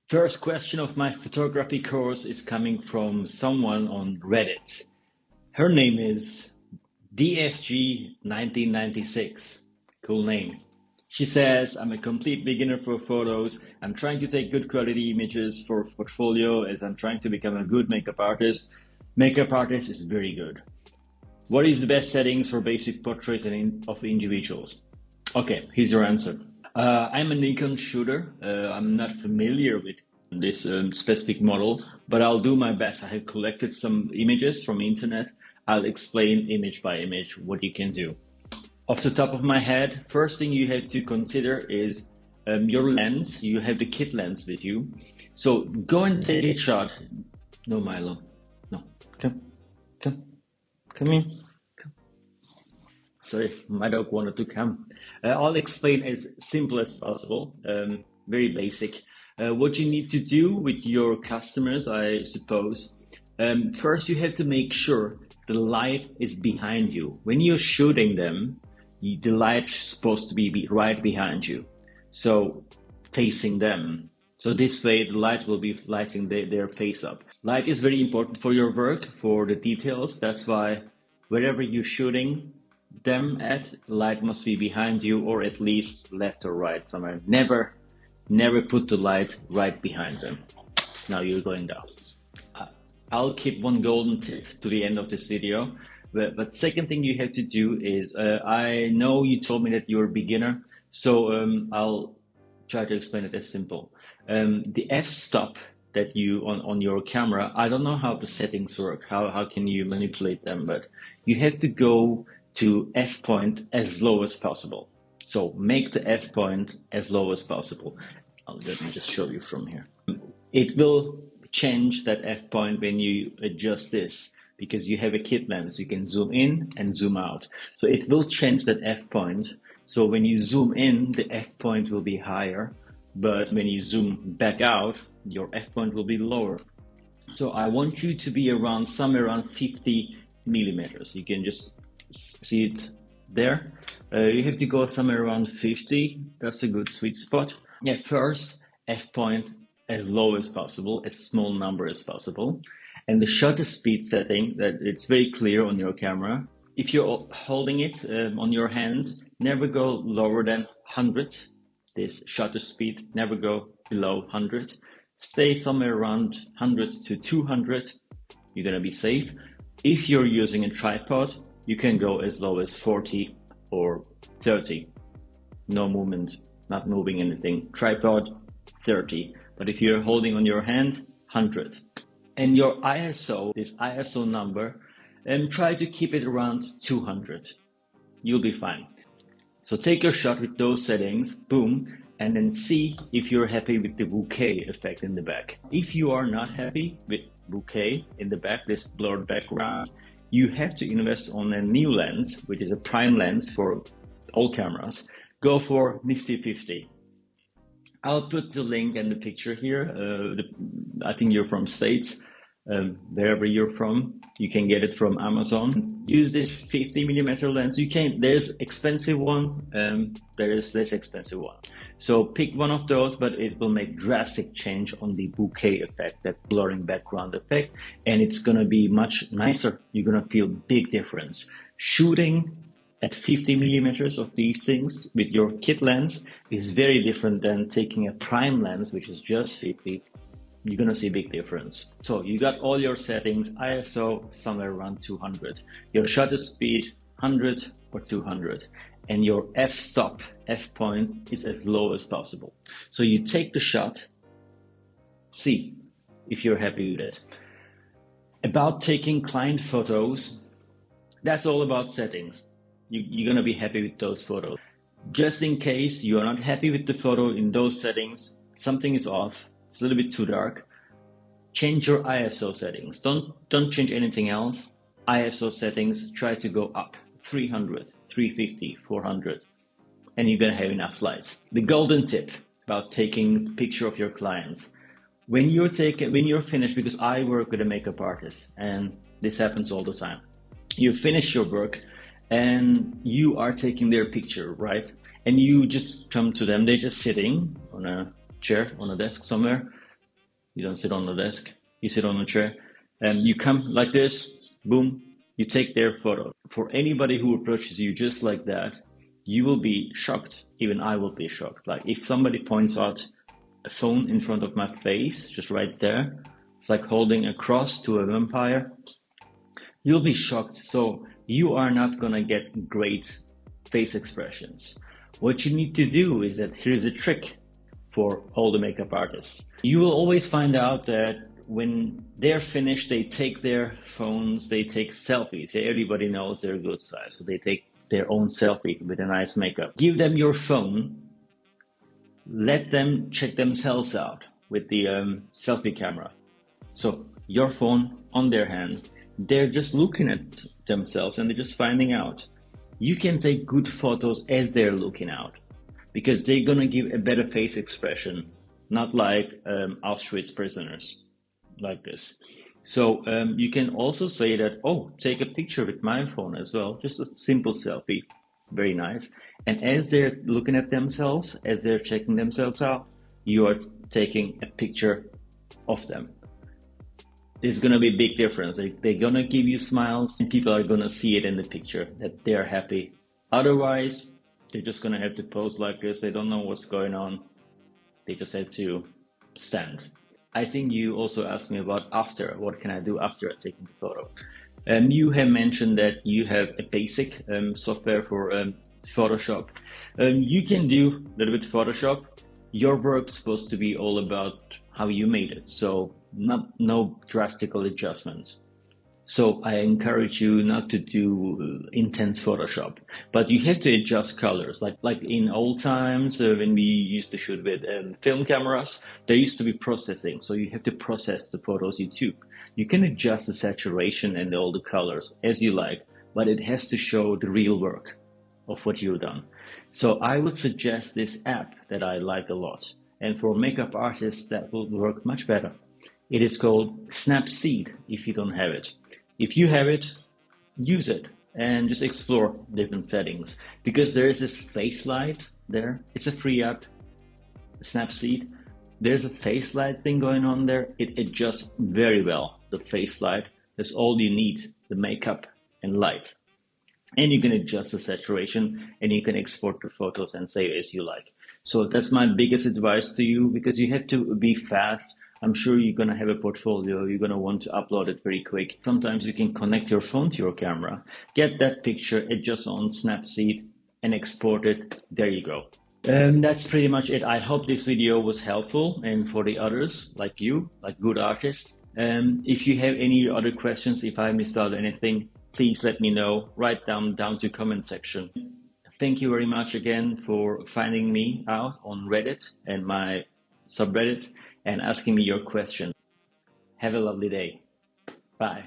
First question of my photography course is coming from someone on Reddit. Her name is DFG 1996. Cool name. She says, I'm a complete beginner for photos. I'm trying to take good quality images for portfolio as I'm trying to become a good makeup artist. Makeup artist is very good. What is the best settings for basic portraits of individuals? Okay, here's your answer. I'm a Nikon shooter. I'm not familiar with this specific model, but I'll do my best. I have collected some images from internet. I'll explain image by image what you can do. Off the top of my head, first thing you have to consider is your lens. You have the kit lens with you. So go and take a shot. No, Milo. No. Come in. Sorry, my dog wanted to come. I'll explain as simple as possible, very basic. What you need to do with your customers, I suppose. First, you have to make sure the light is behind you. When you're shooting them, the light is supposed to be right behind you. So facing them. So this way, the light will be lighting their face up. Light is very important for your work, for the details. That's why wherever you're shooting them at, light must be behind you or at least left or right somewhere. Never put the light right behind them. Now you're going down. I'll keep one golden tip to the end of this video. But second thing you have to do is, I know you told me that you're a beginner, so I'll try to explain it as simple. The f-stop that you on your camera, I don't know how the settings work, how can you manipulate them, but you have to go to f point as low as possible. So make the f point as low as possible. Let me just show you from here. It will change that f point when you adjust this, because you have a kit lens. You can zoom in and zoom out. So it will change that f point. So when you zoom in, the f point will be higher, but when you zoom back out, your f point will be lower. So I want you to be around somewhere around 50 millimeters. You can just see it there. You have to go somewhere around 50. That's a good sweet spot. Yeah, first f point as low as possible, as small number as possible. And the shutter speed setting, that it's very clear on your camera. If you're holding it on your hand, never go lower than 100. This shutter speed, never go below 100. Stay somewhere around 100 to 200. You're gonna be safe. If you're using a tripod, you can go as low as 40 or 30. No movement, not moving anything. Tripod, 30. But if you're holding on your hand, 100. And your ISO, this ISO number, try to keep it around 200. You'll be fine. So take your shot with those settings, boom, and then see if you're happy with the bouquet effect in the back. If you are not happy with bouquet in the back, this blurred background, you have to invest on a new lens, which is a prime lens for all cameras. Go for nifty 50. I'll put the link and the picture here. I think you're from States. Wherever you're from, you can get it from Amazon. Use this 50mm lens. There's expensive one, there is less expensive one. So pick one of those, but it will make drastic change on the bouquet effect, that blurring background effect, and it's gonna be much nicer. You're gonna feel big difference. Shooting at 50mm of these things with your kit lens is very different than taking a prime lens, which is just 50. You're gonna see a big difference. So you got all your settings, ISO somewhere around 200, your shutter speed 100 or 200, and your f-stop, f point is as low as possible. So you take the shot, see if you're happy with it. About taking client photos, that's all about settings. You're gonna be happy with those photos. Just in case you are not happy with the photo in those settings, something is off, it's a little bit too dark, change your ISO settings. Don't change anything else. ISO settings, try to go up 300, 350, 400, and you're gonna have enough lights. The golden tip about taking a picture of your clients. When you're finished, because I work with a makeup artist and this happens all the time. You finish your work and you are taking their picture, right? And you just come to them, they're just sitting on a chair, on a desk somewhere. You don't sit on the desk, you sit on a chair, and you come like this, boom, you take their photo. For anybody who approaches you just like that, you will be shocked. Even I will be shocked. Like if somebody points out a phone in front of my face, just right there, it's like holding a cross to a vampire, you'll be shocked. So you are not gonna get great face expressions. What you need to do is that here's a trick for all the makeup artists. You will always find out that when they're finished, they take their phones, they take selfies. Everybody knows they're good size, so they take their own selfie with a nice makeup. Give them your phone, let them check themselves out with the selfie camera. So your phone on their hand, they're just looking at themselves and they're just finding out. You can take good photos as they're looking out because they're gonna give a better face expression, not like Auschwitz prisoners like this. So you can also say that, oh, take a picture with my phone as well, just a simple selfie, very nice. And as they're looking at themselves, as they're checking themselves out, you are taking a picture of them. There's gonna be a big difference. They're gonna give you smiles and people are gonna see it in the picture that they're happy. Otherwise, they're just gonna have to pose like this. They don't know what's going on. They just have to stand. I think you also asked me about after. What can I do after taking the photo? You have mentioned that you have a basic software for Photoshop. You can do a little bit of Photoshop. Your work is supposed to be all about how you made it. So no drastic adjustments. So I encourage you not to do intense Photoshop, but you have to adjust colors. Like in old times when we used to shoot with film cameras, there used to be processing. So you have to process the photos you took. You can adjust the saturation and all the colors as you like, but it has to show the real work of what you've done. So I would suggest this app that I like a lot. And for makeup artists, that will work much better. It is called Snapseed if you don't have it. If you have it, use it and just explore different settings because there is this face light there. It's a free app, Snapseed. There's a face light thing going on there. It adjusts very well the face light. That's all you need, the makeup and light. And you can adjust the saturation and you can export the photos and save as you like. So that's my biggest advice to you because you have to be fast. I'm sure you're going to have a portfolio. You're going to want to upload it very quick. Sometimes you can connect your phone to your camera, get that picture, adjust on Snapseed and export it. There you go. That's pretty much it. I hope this video was helpful and for the others like you, like good artists. If you have any other questions, if I missed out anything, please let me know. Write them down to comment section. Thank you very much again for finding me out on Reddit and my subreddit and asking me your question. Have a lovely day. Bye.